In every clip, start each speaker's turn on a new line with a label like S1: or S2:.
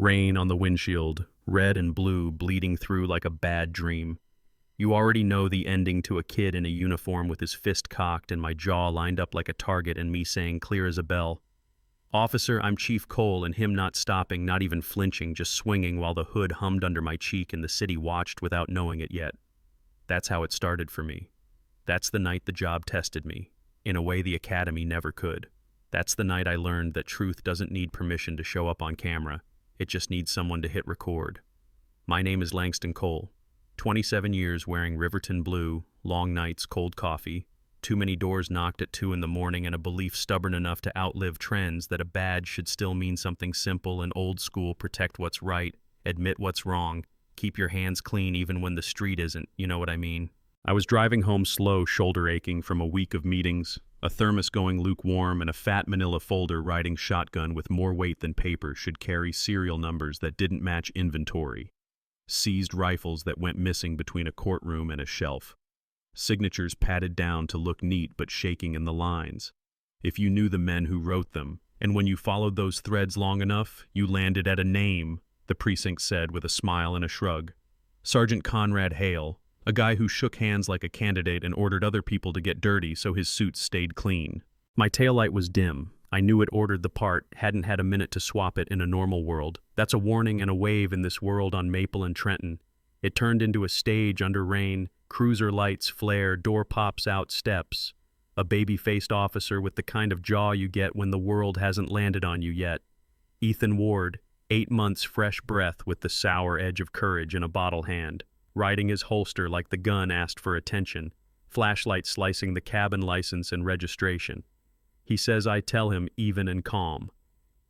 S1: Rain on the windshield, red and blue bleeding through like a bad dream. You already know the ending to a kid in a uniform with his fist cocked and my jaw lined up like a target and me saying clear as a bell, "Officer, I'm Chief Cole," and him not stopping, not even flinching, just swinging while the hood hummed under my cheek and the city watched without knowing it yet. That's how it started for me. That's the night the job tested me, in a way the academy never could. That's the night I learned that truth doesn't need permission to show up on camera. It just needs someone to hit record. My name is Langston Cole. 27 years wearing Riverton blue, long nights, cold coffee, too many doors knocked at 2 in the morning, and a belief stubborn enough to outlive trends that a badge should still mean something simple and old school: protect what's right, admit what's wrong, keep your hands clean even when the street isn't, you know what I mean. I was driving home slow, shoulder aching from a week of meetings, a thermos going lukewarm, and a fat manila folder riding shotgun with more weight than paper should carry serial numbers that didn't match inventory. Seized rifles that went missing between a courtroom and a shelf. Signatures patted down to look neat but shaking in the lines. If you knew the men who wrote them, and when you followed those threads long enough, you landed at a name, the precinct said with a smile and a shrug. Sergeant Conrad Hale, a guy who shook hands like a candidate and ordered other people to get dirty so his suit stayed clean. My taillight was dim. I knew it ordered the part, hadn't had a minute to swap it in a normal world. That's a warning and a wave in this world on Maple and Trenton. It turned into a stage under rain, cruiser lights flare, door pops out, steps. A baby-faced officer with the kind of jaw you get when the world hasn't landed on you yet. Ethan Ward, 8 months fresh breath with the sour edge of courage in a bottle hand, riding his holster like the gun asked for attention, flashlight slicing the cabin license and registration. He says I tell him even and calm.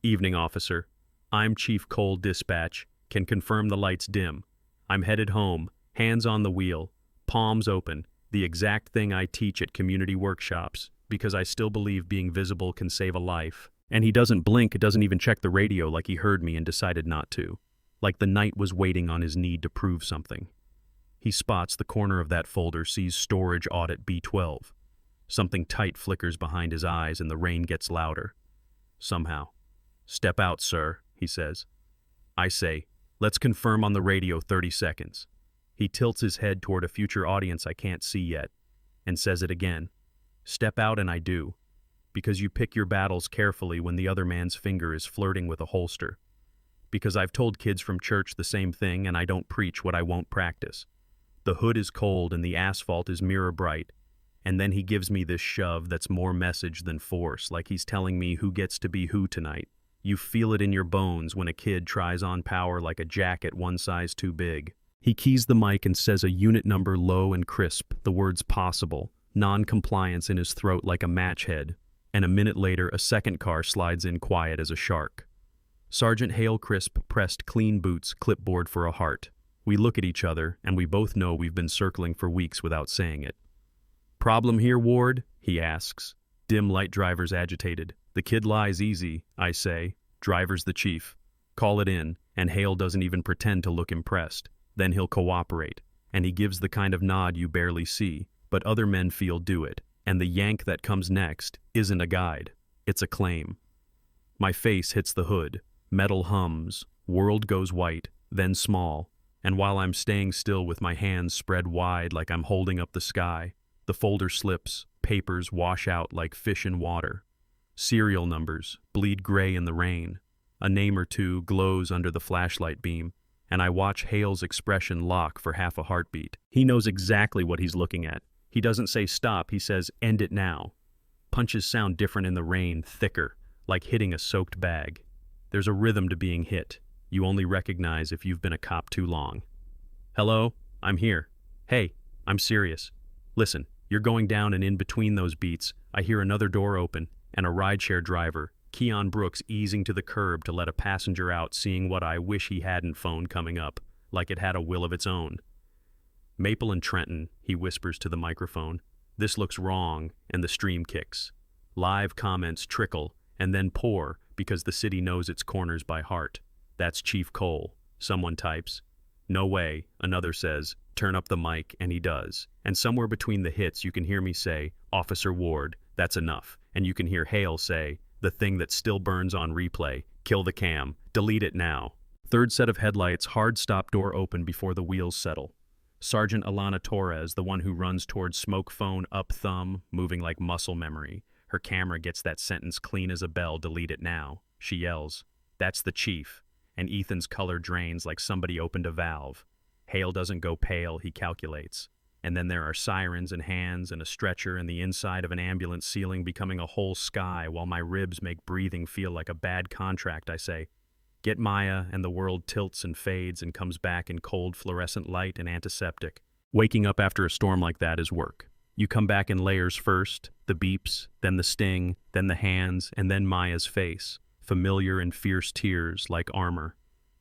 S1: "Evening, officer. I'm Chief Cole Dispatch. Can confirm the lights dim. I'm headed home, hands on the wheel, palms open, the exact thing I teach at community workshops, because I still believe being visible can save a life." And he doesn't blink, doesn't even check the radio like he heard me and decided not to. Like the night was waiting on his need to prove something. He spots the corner of that folder, sees storage audit B12. Something tight flickers behind his eyes and the rain gets louder. Somehow. "Step out, sir," he says. I say, "Let's confirm on the radio 30 seconds. He tilts his head toward a future audience I can't see yet, and says it again. Step out, and I do. Because you pick your battles carefully when the other man's finger is flirting with a holster. Because I've told kids from church the same thing, and I don't preach what I won't practice. The hood is cold and the asphalt is mirror bright. And then he gives me this shove that's more message than force, like he's telling me who gets to be who tonight. You feel it in your bones when a kid tries on power like a jacket one size too big. He keys the mic and says a unit number low and crisp, the words possible, non-compliance in his throat like a match head. And a minute later, a second car slides in quiet as a shark. Sergeant Hale Crisp pressed clean boots, clipboard for a heart. We look at each other, and we both know we've been circling for weeks without saying it. "Problem here, Ward?" he asks. Dim light driver's agitated. "The kid lies easy," I say. "Driver's the chief. Call it in," and Hale doesn't even pretend to look impressed. Then he'll cooperate, and he gives the kind of nod you barely see, but other men feel do it, and the yank that comes next isn't a guide, it's a claim. My face hits the hood, metal hums, world goes white, then small, and while I'm staying still with my hands spread wide like I'm holding up the sky, the folder slips, papers wash out like fish in water. Serial numbers bleed gray in the rain. A name or two glows under the flashlight beam, and I watch Hale's expression lock for half a heartbeat. He knows exactly what he's looking at. He doesn't say stop, he says end it now. Punches sound different in the rain, thicker, like hitting a soaked bag. There's a rhythm to being hit. You only recognize if you've been a cop too long. "Hello, I'm here. Hey, I'm serious. Listen, you're going down, and in between those beats, I hear another door open, and a rideshare driver, Keon Brooks, easing to the curb to let a passenger out, seeing what I wish he hadn't phone coming up, like it had a will of its own. "Maple and Trenton," he whispers to the microphone. "This looks wrong," and the stream kicks. Live comments trickle, and then pour, because the city knows its corners by heart. "That's Chief Cole," someone types. "No way," another says. "Turn up the mic," and he does. And somewhere between the hits you can hear me say, "Officer Ward, that's enough." And you can hear Hale say, the thing that still burns on replay, "Kill the cam, delete it now." Third set of headlights, hard stop door open before the wheels settle. Sergeant Alana Torres, the one who runs towards smoke phone, up thumb, moving like muscle memory. Her camera gets that sentence clean as a bell, delete it now. She yells, "That's the chief." And Ethan's color drains like somebody opened a valve. Hale doesn't go pale, he calculates. And then there are sirens and hands and a stretcher and the inside of an ambulance ceiling becoming a whole sky while my ribs make breathing feel like a bad contract. I say, "Get Maya," and the world tilts and fades and comes back in cold fluorescent light and antiseptic. Waking up after a storm like that is work. You come back in layers first, the beeps, then the sting, then the hands, and then Maya's face, familiar and fierce tears like armor.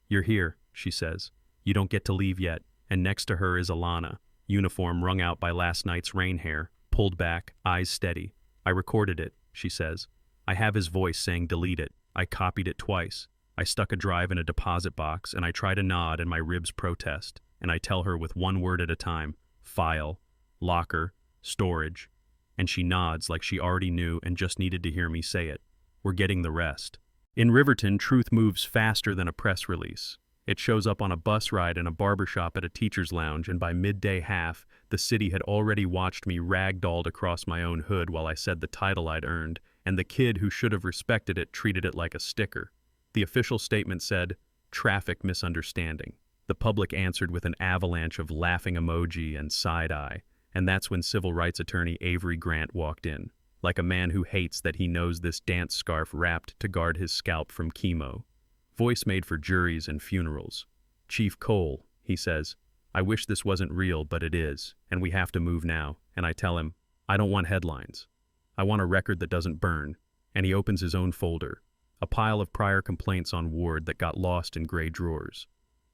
S1: "You're here," she says. "You don't get to leave yet." And next to her is Alana, uniform wrung out by last night's rain hair, pulled back, eyes steady. "I recorded it," she says. "I have his voice saying delete it. I copied it twice. I stuck a drive in a deposit box, and I try to nod and my ribs protest, and I tell her with one word at a time, file, locker, storage, and she nods like she already knew and just needed to hear me say it. We're getting the rest. In Riverton, truth moves faster than a press release. It shows up on a bus ride in a barbershop at a teacher's lounge, and by midday half, the city had already watched me ragdolled across my own hood while I said the title I'd earned, and the kid who should have respected it treated it like a sticker. The official statement said, "Traffic misunderstanding." The public answered with an avalanche of laughing emoji and side-eye, and that's when civil rights attorney Avery Grant walked in, like a man who hates that he knows this dance scarf wrapped to guard his scalp from chemo. Voice made for juries and funerals. "Chief Cole," he says, "I wish this wasn't real, but it is, and we have to move now." And I tell him, "I don't want headlines. I want a record that doesn't burn." And he opens his own folder, a pile of prior complaints on Ward that got lost in gray drawers.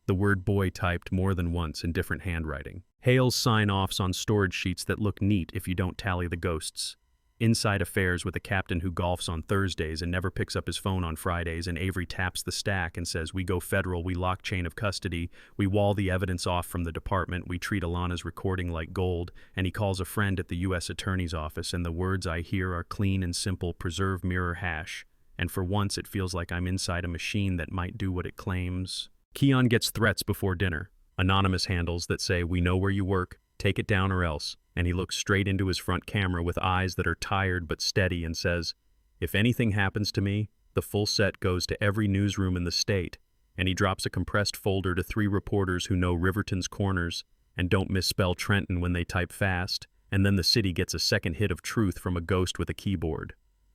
S1: The word boy typed more than once in different handwriting. Hale's sign-offs on storage sheets that look neat if you don't tally the ghosts. Inside affairs with a captain who golfs on Thursdays and never picks up his phone on Fridays, and Avery taps the stack and says, "We go federal, we lock chain of custody, we wall the evidence off from the department, we treat Alana's recording like gold," and he calls a friend at the U.S. Attorney's office, and the words I hear are clean and simple, "preserve mirror hash," and for once it feels like I'm inside a machine that might do what it claims. Keon gets threats before dinner, anonymous handles that say, "We know where you work, take it down or else," and he looks straight into his front camera with eyes that are tired but steady and says, "If anything happens to me, the full set goes to every newsroom in the state," and he drops a compressed folder to 3 reporters who know Riverton's corners and don't misspell Trenton when they type fast, and then the city gets a second hit of truth from a ghost with a keyboard.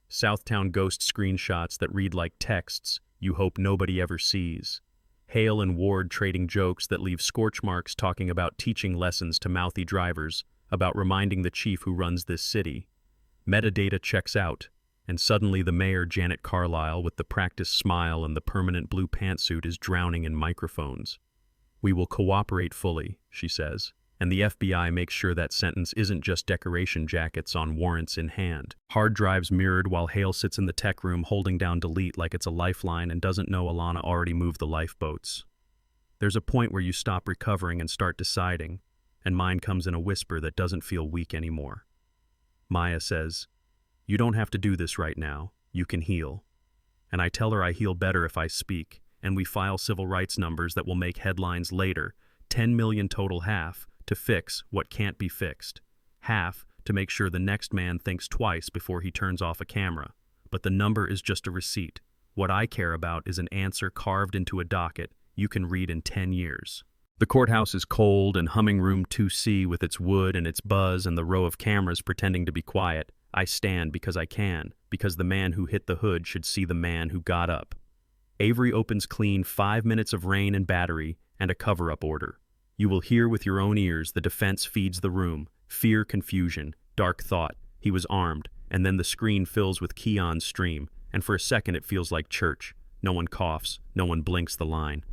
S1: Southtown ghost screenshots that read like texts you hope nobody ever sees. Hale and Ward trading jokes that leave scorch marks talking about teaching lessons to mouthy drivers, about reminding the chief who runs this city. Metadata checks out, and suddenly the mayor, Janet Carlisle, with the practiced smile and the permanent blue pantsuit, is drowning in microphones. "We will cooperate fully," she says, and the FBI makes sure that sentence isn't just decoration jackets on warrants in hand. Hard drives mirrored while Hale sits in the tech room holding down delete like it's a lifeline and doesn't know Alana already moved the lifeboats. There's a point where you stop recovering and start deciding, and mine comes in a whisper that doesn't feel weak anymore. Maya says, "You don't have to do this right now. You can heal." And I tell her I heal better if I speak, and we file civil rights numbers that will make headlines later, 10 million total, half to fix what can't be fixed, half to make sure the next man thinks twice before he turns off a camera. But the number is just a receipt. What I care about is an answer carved into a docket you can read in 10 years. The courthouse is cold, and humming room 2C with its wood and its buzz and the row of cameras pretending to be quiet. I stand because I can, because the man who hit the hood should see the man who got up. Avery opens clean 5 minutes of rain and battery and a cover-up order. You will hear with your own ears the defense feeds the room. Fear, confusion, dark thought. He was armed, and then the screen fills with Keon's stream, and for a second it feels like church. No one coughs, no one blinks the line.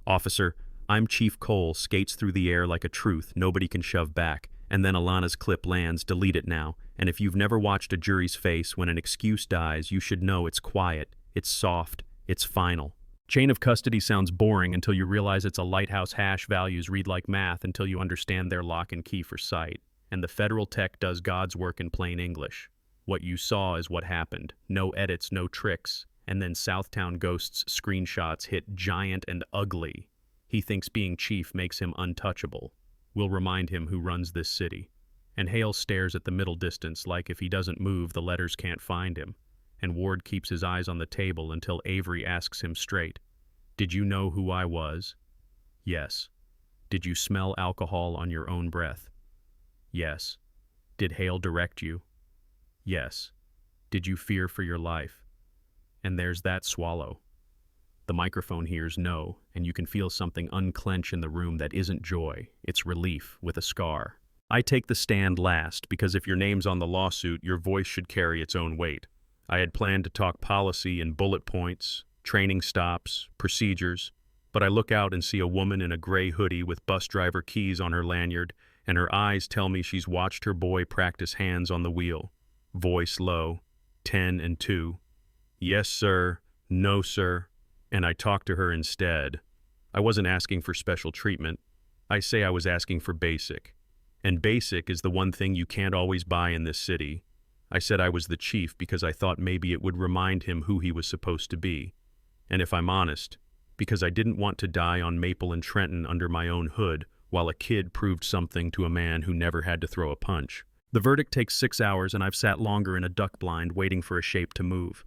S1: "Officer, I'm Chief Cole," skates through the air like a truth nobody can shove back, and then Alana's clip lands, "Delete it now." And if you've never watched a jury's face when an excuse dies, you should know it's quiet, it's soft, it's final. Chain of custody sounds boring until you realize it's a lighthouse. Hash values read like math until you understand their lock and key for sight. And the federal tech does God's work in plain English. What you saw is what happened. No edits, no tricks. And then Southtown Ghost's screenshots hit giant and ugly. He thinks being chief makes him untouchable. We'll remind him who runs this city. And Hale stares at the middle distance like if he doesn't move, the letters can't find him. And Ward keeps his eyes on the table until Avery asks him straight, "Did you know who I was?" "Yes." "Did you smell alcohol on your own breath?" "Yes." "Did Hale direct you?" "Yes." "Did you fear for your life?" And there's that swallow. The microphone hears no, and you can feel something unclench in the room that isn't joy, it's relief with a scar. I take the stand last because if your name's on the lawsuit, your voice should carry its own weight. I had planned to talk policy and bullet points, training stops, procedures, but I look out and see a woman in a gray hoodie with bus driver keys on her lanyard, and her eyes tell me she's watched her boy practice hands on the wheel. Voice low, 10 and 2. "Yes, sir. No, sir." And I talk to her instead. I wasn't asking for special treatment. I say I was asking for basic. And basic is the one thing you can't always buy in this city. I said I was the chief because I thought maybe it would remind him who he was supposed to be. And if I'm honest, because I didn't want to die on Maple and Trenton under my own hood while a kid proved something to a man who never had to throw a punch. The verdict takes 6 hours and I've sat longer in a duck blind waiting for a shape to move.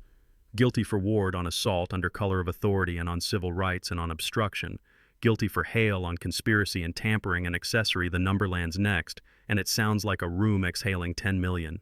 S1: Guilty for Ward on assault under color of authority and on civil rights and on obstruction. Guilty for Hale on conspiracy and tampering and accessory. The number lands next, and it sounds like a room exhaling 10 million.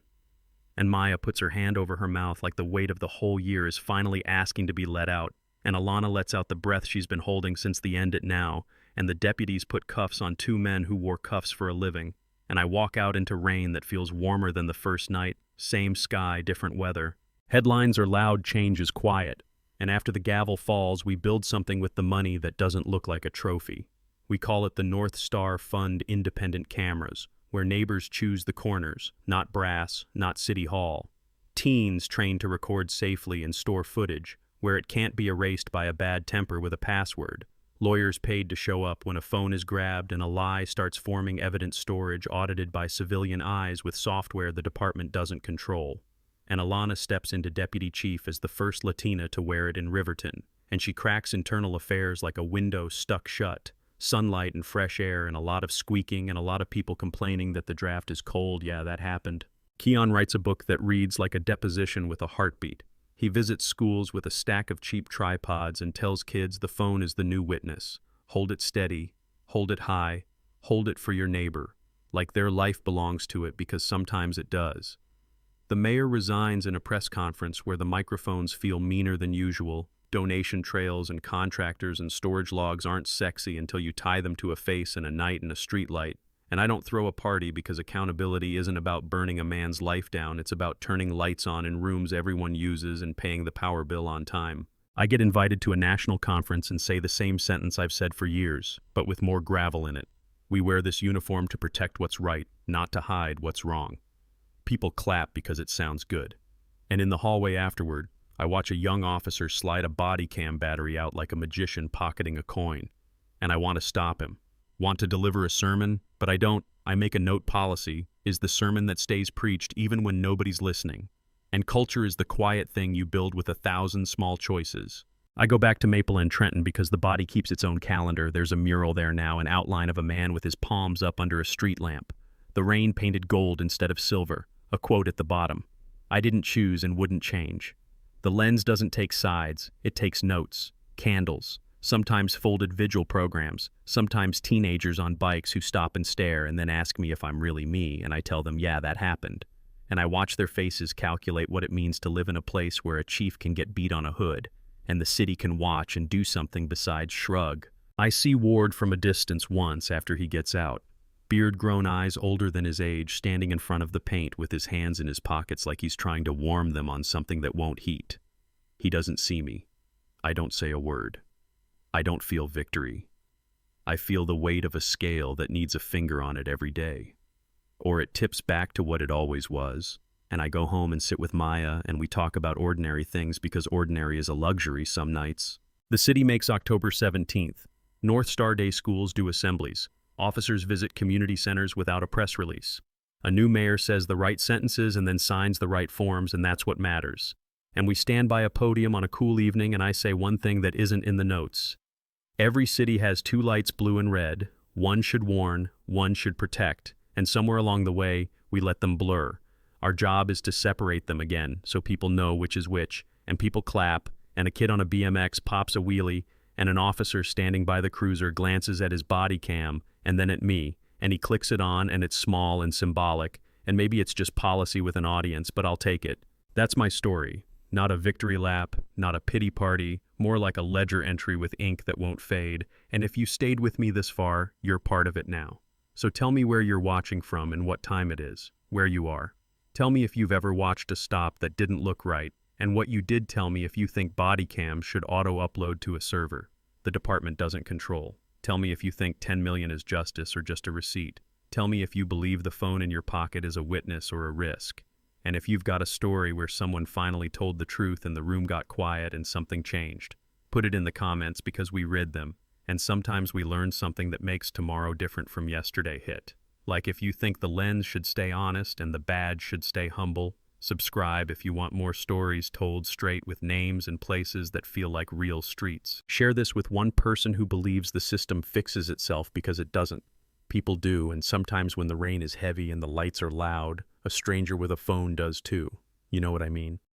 S1: And Maya puts her hand over her mouth like the weight of the whole year is finally asking to be let out, and Alana lets out the breath she's been holding since the end at now, and the deputies put cuffs on 2 men who wore cuffs for a living, and I walk out into rain that feels warmer than the first night, same sky, different weather. Headlines are loud, change is quiet, and after the gavel falls, we build something with the money that doesn't look like a trophy. We call it the North Star Fund Independent Cameras, where neighbors choose the corners, not brass, not City Hall. Teens trained to record safely and store footage, where it can't be erased by a bad temper with a password. Lawyers paid to show up when a phone is grabbed and a lie starts forming evidence storage audited by civilian eyes with software the department doesn't control. And Alana steps into deputy chief as the first Latina to wear it in Riverton, and she cracks internal affairs like a window stuck shut. Sunlight and fresh air and a lot of squeaking and a lot of people complaining that the draft is cold. Yeah, that happened. Keon writes a book that reads like a deposition with a heartbeat. He visits schools with a stack of cheap tripods and tells kids the phone is the new witness. Hold it steady, hold it high, hold it for your neighbor, like their life belongs to it because sometimes it does. The mayor resigns in a press conference where the microphones feel meaner than usual. Donation trails and contractors and storage logs aren't sexy until you tie them to a face and a night and a streetlight. And I don't throw a party because accountability isn't about burning a man's life down, it's about turning lights on in rooms everyone uses and paying the power bill on time. I get invited to a national conference and say the same sentence I've said for years, but with more gravel in it. We wear this uniform to protect what's right, not to hide what's wrong. People clap because it sounds good. And in the hallway afterward, I watch a young officer slide a body cam battery out like a magician pocketing a coin. And I want to stop him. Want to deliver a sermon, but I don't. I make a note policy, is the sermon that stays preached even when nobody's listening. And culture is the quiet thing you build with 1,000 small choices. I go back to Maple and Trenton because the body keeps its own calendar. There's a mural there now, an outline of a man with his palms up under a street lamp. The rain painted gold instead of silver. A quote at the bottom. I didn't choose and wouldn't change. The lens doesn't take sides, it takes notes, candles, sometimes folded vigil programs, sometimes teenagers on bikes who stop and stare and then ask me if I'm really me, and I tell them, yeah, that happened. And I watch their faces calculate what it means to live in a place where a chief can get beat on a hood, and the city can watch and do something besides shrug. I see Ward from a distance once after he gets out. Beard-grown eyes older than his age, standing in front of the paint with his hands in his pockets like he's trying to warm them on something that won't heat. He doesn't see me. I don't say a word. I don't feel victory. I feel the weight of a scale that needs a finger on it every day. Or it tips back to what it always was, and I go home and sit with Maya and we talk about ordinary things because ordinary is a luxury some nights. The city makes October 17th. North Star Day schools do assemblies. Officers visit community centers without a press release. A new mayor says the right sentences and then signs the right forms, and that's what matters. And we stand by a podium on a cool evening and I say one thing that isn't in the notes. Every city has two lights, blue and red. One should warn, one should protect. And somewhere along the way, we let them blur. Our job is to separate them again so people know which is which. And people clap, and a kid on a BMX pops a wheelie, and an officer standing by the cruiser glances at his body cam and then at me, and he clicks it on and it's small and symbolic, and maybe it's just policy with an audience, but I'll take it. That's my story. Not a victory lap, not a pity party, more like a ledger entry with ink that won't fade, and if you stayed with me this far, you're part of it now. So tell me where you're watching from and what time it is, where you are. Tell me if you've ever watched a stop that didn't look right, and what you did tell me if you think body cams should auto-upload to a server the department doesn't control. Tell me if you think 10 million is justice or just a receipt. Tell me if you believe the phone in your pocket is a witness or a risk. And if you've got a story where someone finally told the truth and the room got quiet and something changed. Put it in the comments because we read them, and sometimes we learn something that makes tomorrow different from yesterday hit. Like if you think the lens should stay honest and the badge should stay humble. Subscribe if you want more stories told straight with names and places that feel like real streets. Share this with one person who believes the system fixes itself because it doesn't. People do, and sometimes when the rain is heavy and the lights are loud, a stranger with a phone does too. You know what I mean?